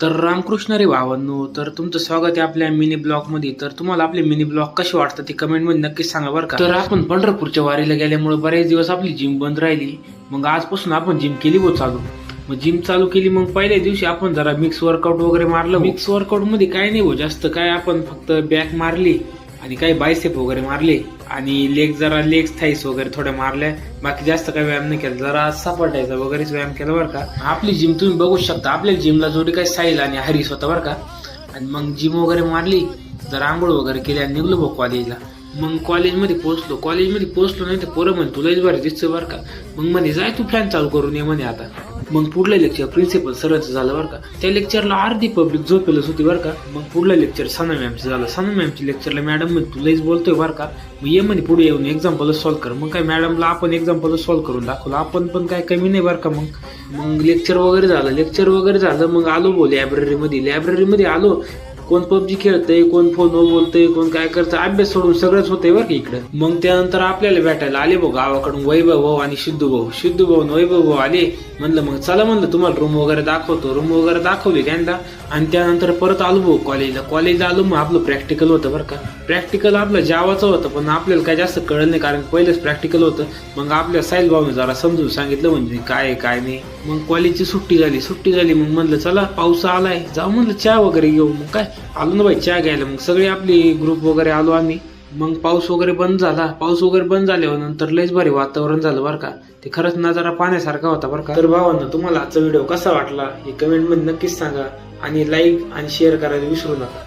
तर रामकृष्ण रे भावांनो, तर तुमचं स्वागत आहे आपल्या मिनी ब्लॉग मध्ये. तर तुम्हाला आपले मिनी ब्लॉग कसे वाटतात ते कमेंट मध्ये नक्कीच सांगा बरं का. तर आपण पंढरपूरच्या वारीला गेल्यामुळे बरेच दिवस आपली जिम बंद राहिली. मग आजपासून आपण जिम केली बो चालू. मग जिम चालू केली. मग पहिल्या दिवशी आपण जरा मिक्स वर्कआउट वगैरे मारलं. मिक्स वर्कआउट मध्ये काय नाही हो जास्त काय, आपण फक्त बॅक मारली आणि काही बायसेप वगैरे मारले आणि लेग्स थाईस वगैरे थोड्या मारल्या. बाकी जास्त काही व्यायाम नाही केला, जरा सपाटायचा वगैरेच व्यायाम केला बरं का. आपली जिम तुम्ही बघू शकता, आपल्या जिमला जोडी काय साहिल आणि हरीश होता बरं का. आणि मग जिम वगैरे मारली, जरा आंघोळ वगैरे केली आणि निघलो भाऊ कॉलेजला. मग कॉलेजमध्ये पोहोचलो नाही तर पोरं म्हणे तुलाच बरं दिसतं बरं का. मग म्हणे जाय तू फॅन चालू करून ये म्हणे आता. मग पुढलं लेक्चर प्रिन्सिपल सरांचं झालं बरं का. त्या लेक्चरला अर्धी पब्लिक झोपेलच होती बरं का. मग पुढलं लेक्चर सना मॅमचं झालं. सना मॅमच्या लेक्चरला मॅडम म्हणे तुलाच बोलतोय बरं का, मग ये म्हणे पुढे येऊन एक्झाम्पल सॉल्व्ह कर. मग काय मॅडमला आपण एक्झाम्पल सॉल्व्ह करून दाखवलं. आपण पण काय कमी नाही बरं का. मग लेक्चर वगैरे झालं. मग आलो बो लायब्ररीमध्ये आलो. कोण पबजी खेळतंय, कोण फोनवर बोलतंय, कोण काय करतं, अभ्यास सोडून सगळंच होतंय बरं का इकडं. मग त्यानंतर आपल्याला भेटायला आले भाऊ गावाकडून वैभव भाऊ आणि सिद्धू भाऊ वैभव भाऊ आले. म्हणलं मग चला म्हणलं तुम्हाला रूम वगैरे दाखवतो. रूम वगैरे दाखवली त्यांना आणि त्यानंतर परत आलो भाऊ कॉलेजला आलो. मग आपलं प्रॅक्टिकल होतं बरं का. प्रॅक्टिकल आपलं जावाचं होतं, पण आपल्याला काय जास्त कळलं नाही कारण पहिलेच प्रॅक्टिकल होतं. मग आपल्या साहिल भाऊने जरा समजून सांगितलं म्हणजे काय नाही. मग कॉलेजची सुट्टी झाली. मग म्हणलं चला पाऊस आलाय, जाऊ म्हणलं चहा वगैरे घेऊ. मग काय आलो ना बाई चहा घ्यायला. मग सगळे आपली ग्रुप वगैरे आलो आम्ही. मग पाऊस वगैरे बंद झाल्यावर नंतर लयच भारी वातावरण झालं बरं का. ते खरंच नजारा पाहण्यासारखा होता बरं का. तर भावांनो, तुम्हाला आजचा व्हिडिओ कसा वाटला हे कमेंट मध्ये नक्कीच सांगा आणि लाईक आणि शेअर करायला विसरू नका.